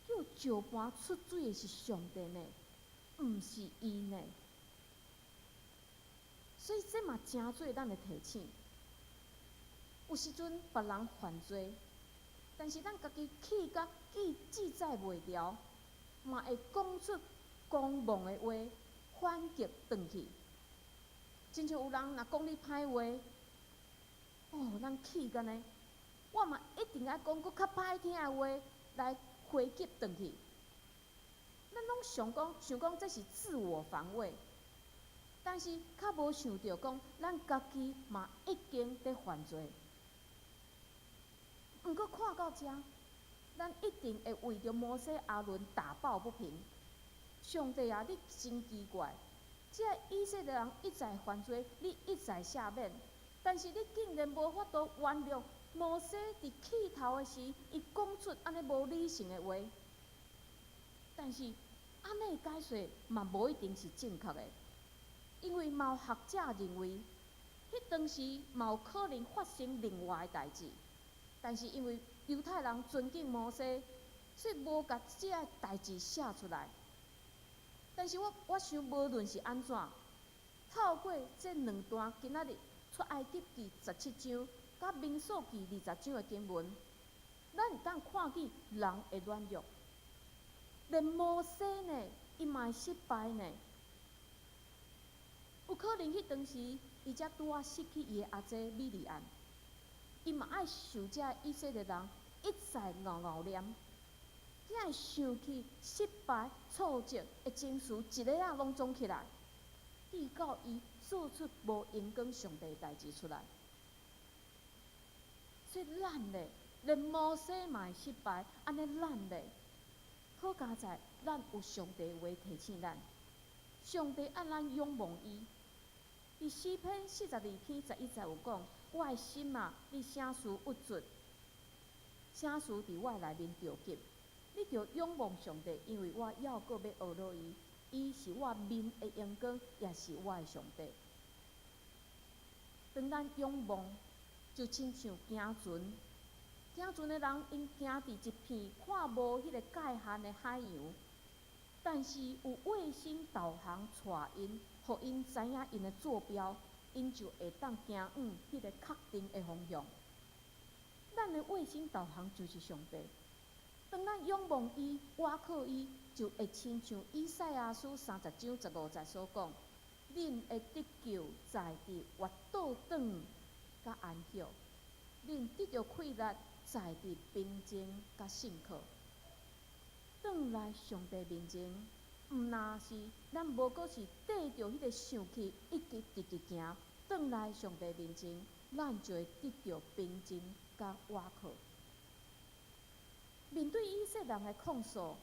叫石盘出水的是上帝呢，毋是伊呢。所以这嘛真做咱的提醒。有时阵别人犯罪，但是咱家己气甲记载袂牢，嘛会讲出狂妄的话，反击转去。亲像有人若讲你歹话，咱气甲呢，我嘛一定爱讲佫较歹听的话来回击转去。咱拢想讲这是自我防卫，但是较无想到讲，咱家己嘛已经在犯罪。毋过看到遮，咱一定会为着摩西阿伦打抱不平。上帝啊，你真奇怪！这以色列人一再犯罪，你一再赦免，但是你竟然无法度原谅摩西伫气头的时，伊讲出安尼无理性的话。但是安尼解释嘛无一定是正确的，因为嘛有学者认为，迄当时嘛有可能发生另外的代志。但是因为犹太人尊敬摩西，所以无甲这个代志写出来。但是我想，无论是安怎，透过这两段今仔日出埃及记17章，甲民数记20章的经文，咱会当看见人会软弱。连摩西呢，伊嘛会失败呢。有可能迄当时，伊才拄啊失去伊的阿姐米利安，伊嘛爱受遮以色列人一再熬念，只会想起失败、挫折的情绪，一个拢总起来，直到伊做出无影响上帝的代志出来。所以咱咧，连摩西嘛会失败，安尼咱咧，好佳在咱有上帝的话提醒咱，上帝按咱仰望伊。伫诗篇42篇11节有讲：我的心啊，你啥事郁卒，啥事伫我内面着急，你着仰望上帝，因为我要搁要学落伊，伊是我面的阳光，也是我的上帝。当咱仰望，就亲像行船的人，因行伫一片看无迄个界限的海洋，但是有卫星导航带因，互因知影因的坐标，因就会当行往迄个确定的方向。咱的卫星导航就是上帝。当咱仰望伊、倚靠伊，就会亲像以赛亚书30章15节所讲：恁的得救在伫活倒转甲安息，恁得着快乐在伫平静甲信靠。转来上帝面前，毋那是咱无过是缀着迄个生气，一直直直行，转来上帝面前，咱就会得着平静甲倚靠。面对以色列人的控诉，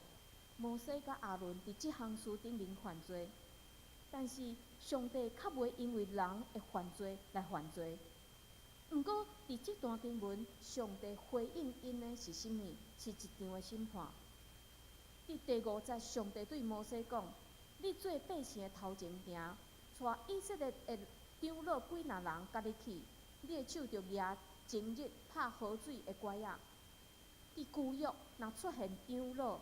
摩西甲亚伦伫即项事顶面犯罪，但是上帝较袂因为人的犯罪来犯罪。毋过伫即段经文，上帝回应因的是甚物？是一场的审判。伫第5节，上帝对摩西讲：你做百姓的头前行，带以色列的长老几若人甲你去，你的手着举前日拍河水的拐仔。伫旧约若出现长老，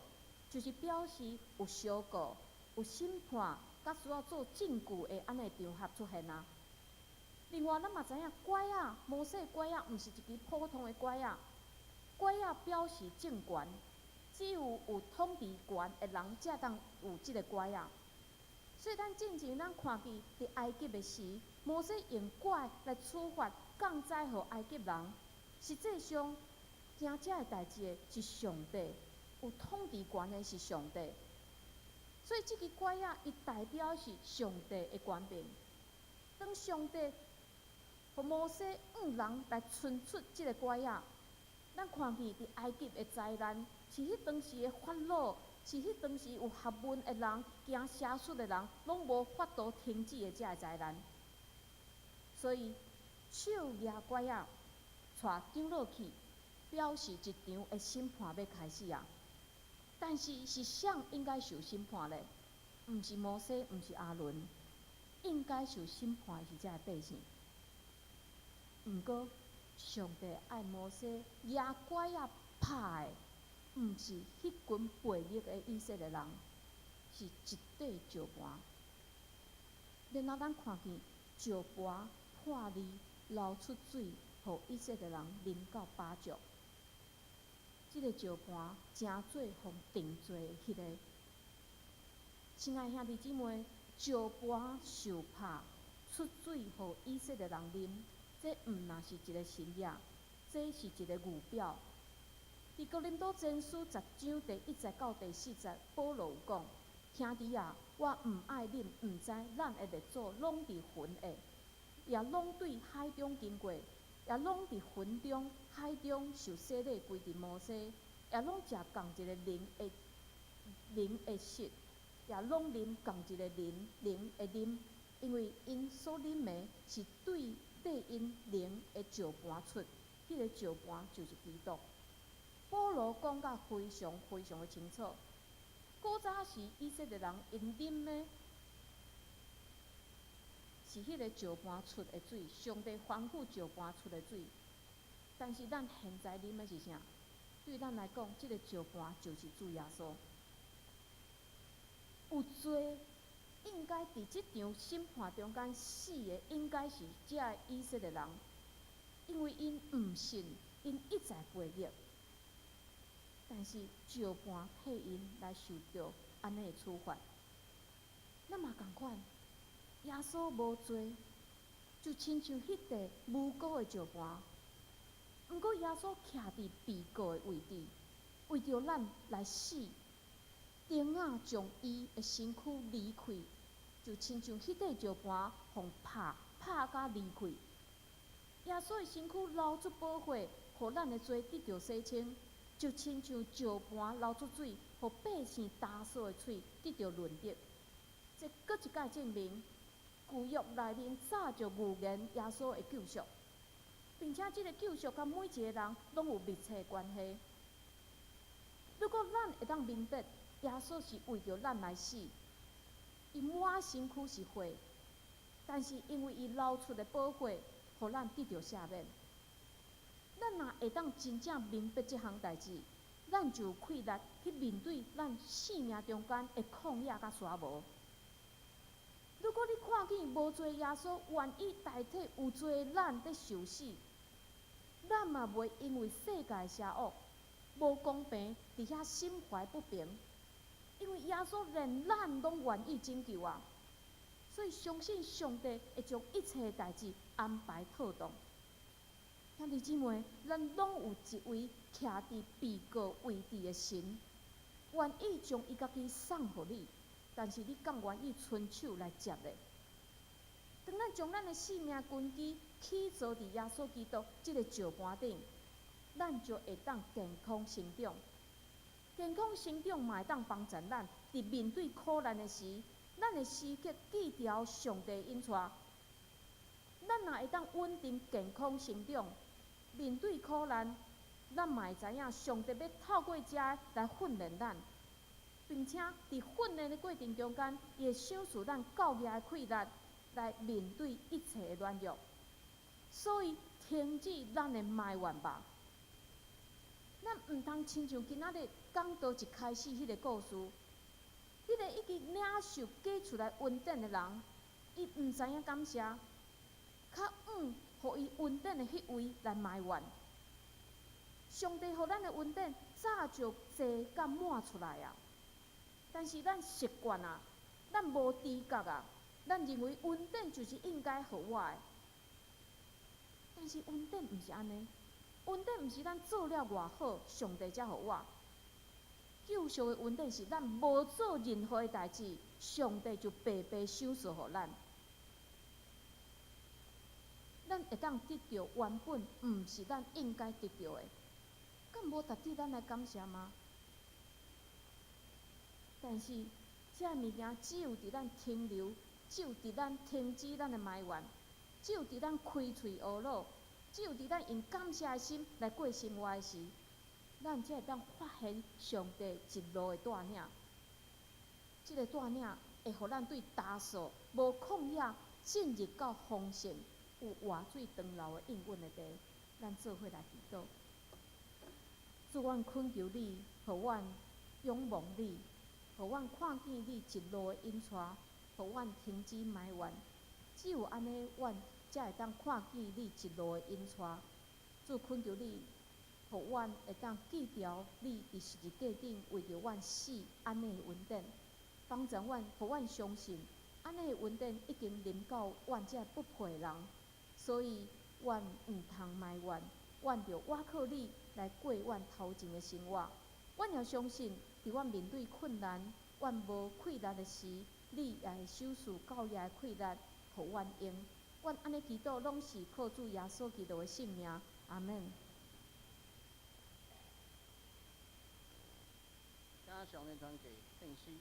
就是表示有相告、有审判，甲需要做证据的安尼场合出现啊。另外，咱嘛知影拐仔，摩西拐仔毋是一支普通的拐仔，拐仔表示政权，只有统治权的人才当有即个拐仔。所以咱进前咱看见伫埃及的时，摩西用拐来处罚降灾予埃及人，实际上行遮的代志的是上帝，有统治权的是上帝。所以即支拐仔伊代表是上帝的权柄。当上帝互摩西人来伸出即个拐仔，咱看见伫埃及的灾难，是迄当时的法老，是迄当时有学问的人、行邪术的人，拢无法度停止的遮个灾难。所以手举拐仔，带长老去，表示一场的审判要开始啊。但是是谁应该受审判咧？毋是摩西，毋是亚伦，应该受审判的是遮个百姓。毋过，上帝爱摩西举拐仔拍的，毋是迄群悖逆的以色列人，是一块石盘。然后咱看见石盘破裂，流出水，互以色列人啉到饱足。即个石盘真做互定罪迄个。亲爱兄弟姊妹，石盘受拍出水，互以色列人啉。这毋那是一个神业，这是一个预表。伫哥林多前书10章第1节到第4节，保罗有讲：兄弟啊，我毋爱恁，毋知咱的列祖拢伫魂下，也拢对海中经过，也拢伫魂中、海中受洗礼归伫摩西，也拢食共一个灵的食，也拢啉共一个灵的啉，因为因所啉的是对因灵的石盘出，迄个石盘就是基督。保罗讲甲非常非常的清楚。古早时以色列人因啉的是迄个石盘出的水，上帝吩咐石盘出的水。但是咱现在啉的是啥？对咱来讲，即个石盘就是主耶稣。有罪应该伫即场审判中间死的，应该是遮个以色列人，因为因毋信，因一再悖逆。但是石盘替因来受到安尼的处罚。咱嘛共款，耶稣无罪，就亲像迄块无辜的石盘。毋过耶稣徛伫被告的位置，为着咱来死，钉仔将伊的身躯离开，就亲像迄块石盘，互拍甲离开。耶稣的身躯流出宝血，互咱的罪得到洗清，就亲像石盘流出水，互百姓打扫的嘴得到润泽。这搁一摆证明，旧约内面早就预言耶稣的救赎，并且这个救赎甲每一个人拢有密切的关系。如果咱会当明白耶稣是为着咱来死，伊满身躯是血，但是因为伊流出的宝血，互咱得到赦免。咱若会当真正明白这项代志，咱就有气力去面对咱生命中间的旷野甲沙漠。如果你看见无罪耶稣愿意代替有罪的咱在受死，咱嘛袂因为世界的邪恶、无公平伫遐心怀不平，因为耶稣连咱拢愿意拯救啊！所以相信上帝会将一切代志安排妥当。兄弟姊妹，咱拢有一位徛伫被告位置的神，愿意将伊家己送互你。但是你敢愿意伸手来接咧？当咱将咱的生命根基起造伫耶稣基督这个石盘顶，咱就会当健康成长。健康成长嘛会当帮助咱伫面对苦难的时，咱的时刻记牢上帝引带。咱若会当稳定健康成长，面对苦难，咱嘛会知影上帝要透过这来训练咱。并且伫训练的过程中间，伊会赏赐咱够硬的气力来面对一切的软弱。所以停止咱的埋怨吧。咱毋通亲像今仔日讲道一开始迄个故事，迄个已经领受嫁出来恩典的人，伊毋知影感谢，较互伊恩典的迄位来埋怨。上帝互咱的恩典早就坐甲满出来啊！但是咱习惯啊，咱无知觉啊，咱认为恩典就是应该互我的。但是恩典毋是安尼，恩典毋是咱做了偌好，上帝才互我。救赎的恩典是咱无做任何的代志，上帝就白白赏赐互咱。咱会当得到原本毋是咱应该得到的，敢无值得咱来感谢吗？但是，这物件只有伫咱停留，只有伫咱停止咱的埋怨，只有伫咱开喙学老，只有伫咱用感谢的心来过生活的时，咱才会当发现上帝一路的带领。这个带领会互咱对大数无旷野进入到丰盛、有活水长流的应允的地，咱做伙来祈祷。主，阮恳求你，互阮仰望你。互阮看见你一路的引带，互阮停止埋怨。只有安尼，阮才会当看见你一路的引带。主恳求你，互阮会当记牢你伫十字架顶为着阮死安尼的恩典，帮助阮，互阮相信安尼的恩典已经临到阮这不配人。所以，阮毋通埋怨，阮着倚靠你来过阮头前的生活。阮也相信。伫阮面对困难，阮无气力的时，你也会赏赐够硬的气力，互阮用。阮安尼祈祷，拢是靠主耶稣基督的性命。阿门。请上面团给信息。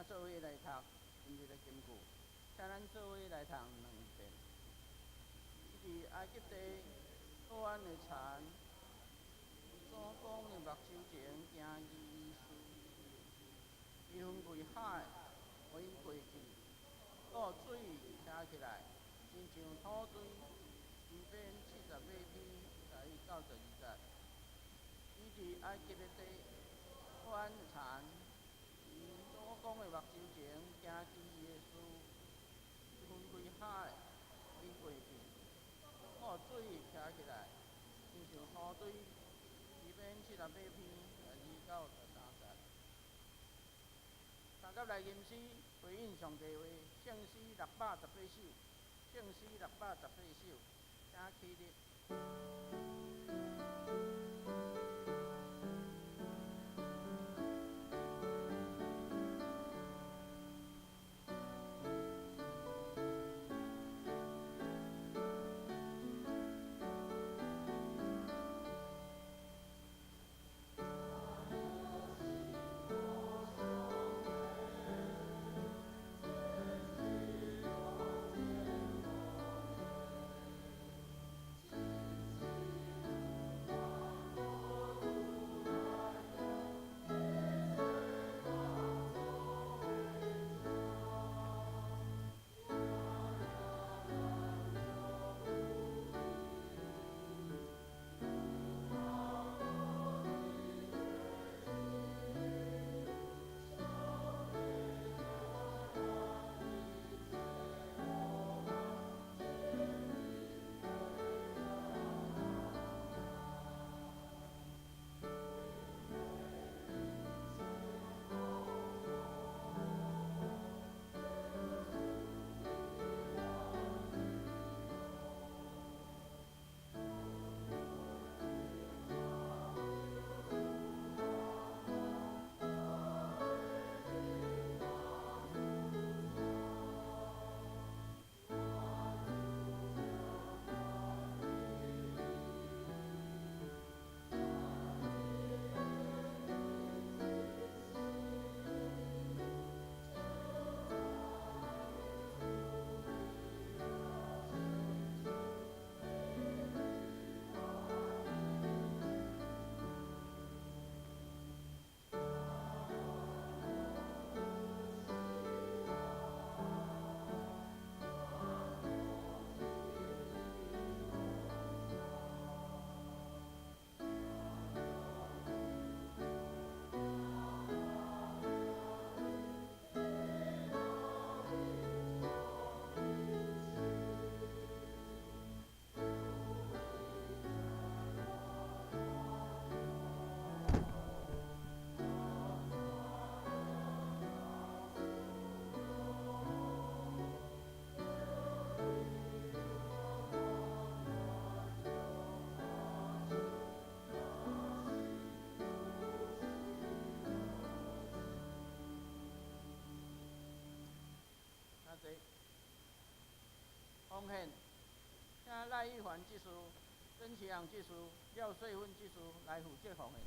请做伙来读今日的金句，请咱做伙来读2遍。伊伫埃及地好安的田，左公的目睭前行伊事，伊分开海，互因过去，搁水徛起来，亲像土堆，西边40尾篇，在92节。伊伫埃及的地好安的田，伊左公的目睭前行伊的事，伊分开海，互因过去，搁水徛起来，亲像土堆，西边40尾篇，在2到13节。三甲来吟诗，回应上帝话，圣诗618首，圣诗618首，请起立。奉献，请赖玉环技师、曾启阳技师、廖穗芬技师来负责奉献。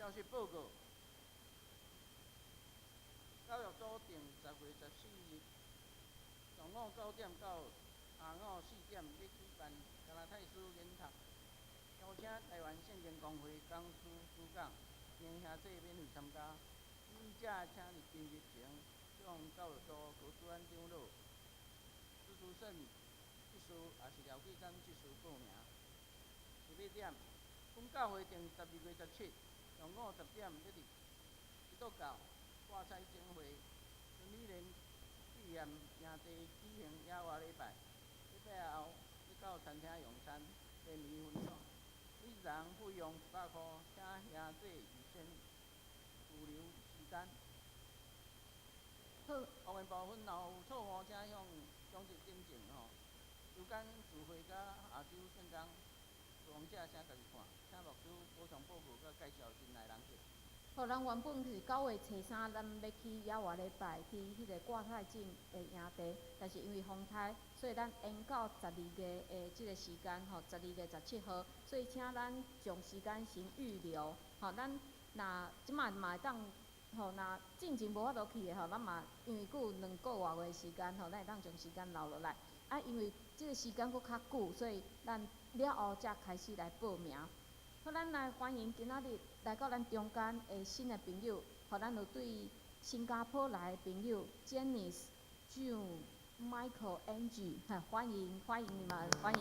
消息报告：教育组定10月14日上午9点到下午4点要举办加拉泰斯研读，邀请台湾圣经公会讲师主讲名兄弟免费参加。记者请入今日前向教育组高主任长老、朱书胜技师也是廖继山技师报名。11点，本教会定12月17上午10点要伫基督教挂彩整会孙理莲纪念兄弟举行野外礼拜，礼拜后要到餐厅用餐，联谊分享。每人费用100块，请兄弟预先预留时间。学员部分若有错误，请向讲职订正吼。时间自会甲下周正工，使用者请家己看。请牧师补充报告甲介绍进来人数。好，咱原本是9月初3，咱要去野外礼拜，去迄个挂彩种的营地，但是因为风台，所以咱延到12月的即个时间吼，12月17号，所以请咱将时间先预留。吼，咱若即摆嘛会当吼，若进前无法度去的吼，咱嘛因为佫有2个外月的时间吼，咱会当将时间留落来。啊，因为即个时间佫较久，所以咱了后才开始来报名。好，咱来欢迎今仔日来到咱中间的新的朋友，互咱有对新加坡来的朋友 Janice、June、Michael、Angie， 欢迎你们，欢迎。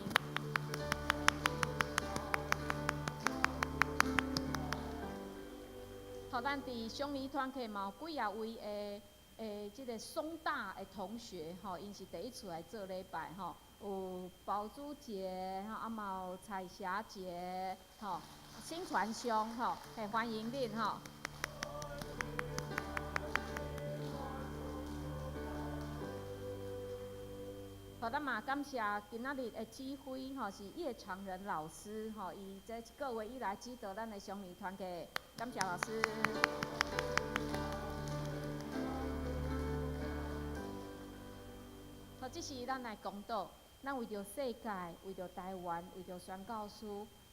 好，咱伫乡里团契嘛有几啊位即个松大的同学吼，因是第一次来做礼拜吼。有宝珠姐，啊嘛有彩霞姐，吼，新传兄，吼，欢迎恁吼。好，咱嘛感谢今仔日的指挥吼，是叶长仁老师吼，伊这一个月以来指导咱的乡里团契，感谢老师。好，这是咱来公道。咱为着世界，为着台湾，为着宣教师，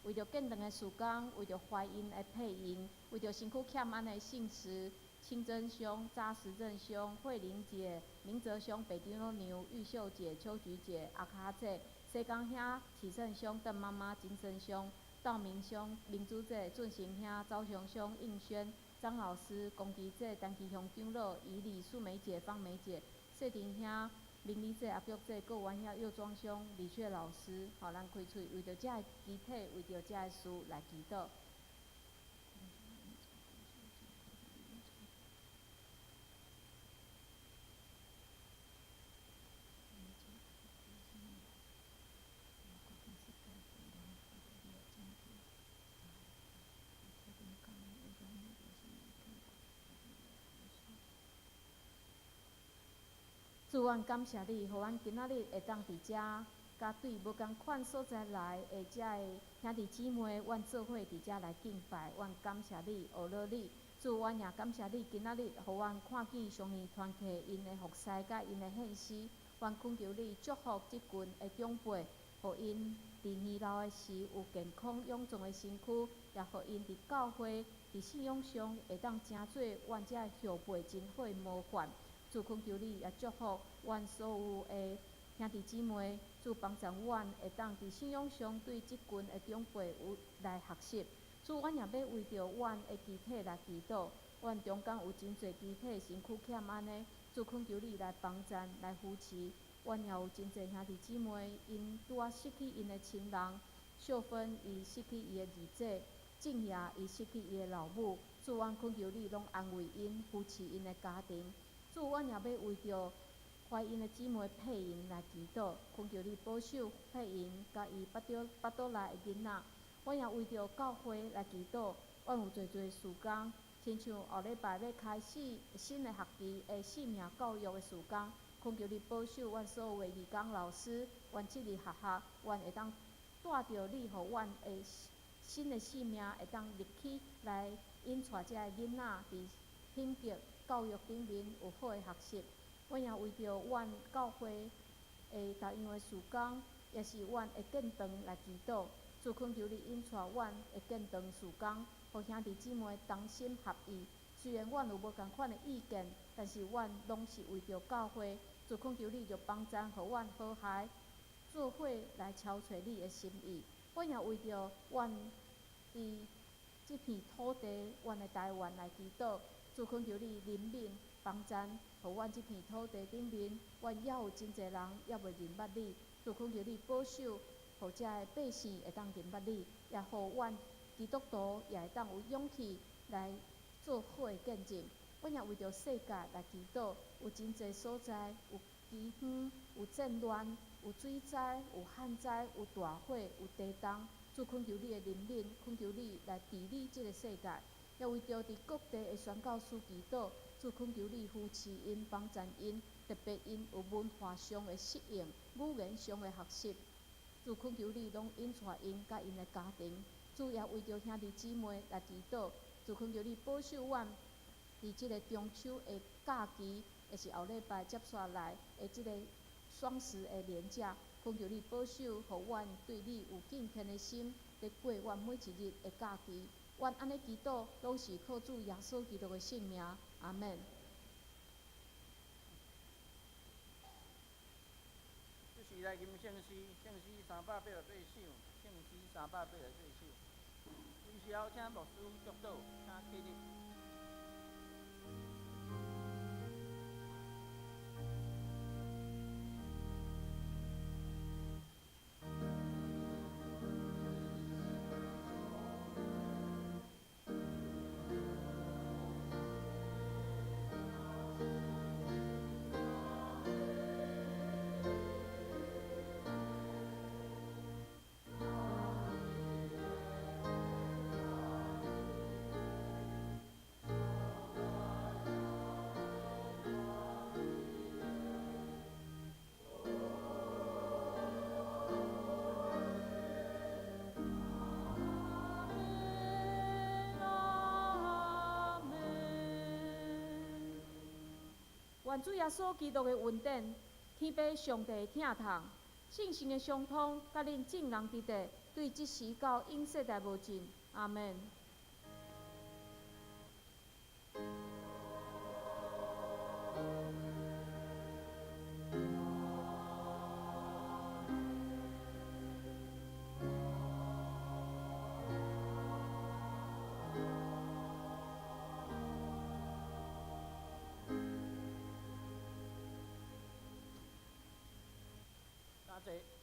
为着建堂的事工，为着怀孕的配音，为着身躯欠安的信实，清真兄、扎实正兄、慧玲姐、明哲兄、北丁老娘、玉秀姐、秋菊姐、阿卡姐、西江兄、启胜兄、邓妈妈、金生兄、道明兄、明珠姐、俊成兄、赵雄兄、应轩、张老师、龚基姐、陈其雄长老、怡丽、素梅姐、方梅姐、谢婷兄。明理姐、阿玉姐、各湾遐幼庄兄、李雪老师，互咱开喙，为着遮个集体，为着遮个事来祈祷。主，阮感谢你，互阮今仔日会当伫遮，甲对无共款所在来的遮个兄弟姊妹，阮做伙伫遮来敬拜，阮感谢你，学乐你。主，阮也感谢你，今仔日互阮看见上年团契因的服侍甲因的献诗，阮恳求你祝福即群的长辈，互因伫年老的时有健康勇壮的身躯，也互因伫教会、伫信仰上会当成做阮遮后辈真好的模范。主，恳求你也祝福阮所有的兄弟姊妹，主帮助阮会当伫信仰上对即群的长辈有来学习。主，阮也要为着阮的肢体来祈祷，阮中间有真侪肢体身躯欠安尼，主恳求你来帮衬、来扶持。阮也有真侪兄弟姊妹，因拄仔失去因的亲人，秀芬伊失去伊的儿子，静也伊失去伊的老母。主，阮恳求你拢安慰因、扶持因的家庭。主，阮也要为着怀孕的姊妹配音来祈祷，恳求你保守配音，甲伊巴肚内的囡仔。阮也为着教会来祈祷，阮有侪事工，亲像后礼拜要开始新的学期的性命教育的事工，恳求你保守阮所有的义工老师，阮这日学校，阮会当带着你，互阮的新的性命会当入去来引带遮个囡仔伫品格教育顶面有好的学习。阮也为着阮教会的逐样的事工，也是阮的建堂来祈祷。主，恳求你引带阮的建堂事工，互兄弟姊妹同心合意。虽然阮有无共款的意见，但是阮拢是为着教会。主恳求你，就帮助互阮和谐做伙来敲找你的心意。阮也为着阮伫即片土地，阮的台湾来祈祷。主恳求你怜悯帮助，互阮即片土地顶面，阮也有真侪人也未认捌你。主恳求你保守，互遮的百姓会当认捌你，也互阮基督徒也会当有勇气来做好的见证。阮也为着世界来祈祷，有真侪所在有饥荒、有战乱、有水灾、有旱灾、有大火、有地震。主恳求你的怜悯，恳求你来治理即个世界。也为着伫各地的宣教士祈祷，主恳求你扶持因、帮助因，特别因有文化上的适应、语言上的学习。主恳求你拢引带因甲因的家庭。主也为着兄弟姊妹来祈祷，主恳求你保守阮。伫即个中秋的假期，也是后礼拜接下来的即个双十的连假，恳求你保守，互阮对你有敬虔的心，来过阮每一日的假期。阮安尼祈祷，拢是靠主耶稣基督的圣名，阿门。这时来吟圣诗，圣诗388首，圣诗388首。为时候请牧师祝祷，请起立。愿主耶稣基督的恩典、天父上帝的疼痛、圣神的相通，甲恁众人伫地，对即时到永世代无尽。阿门。多谢。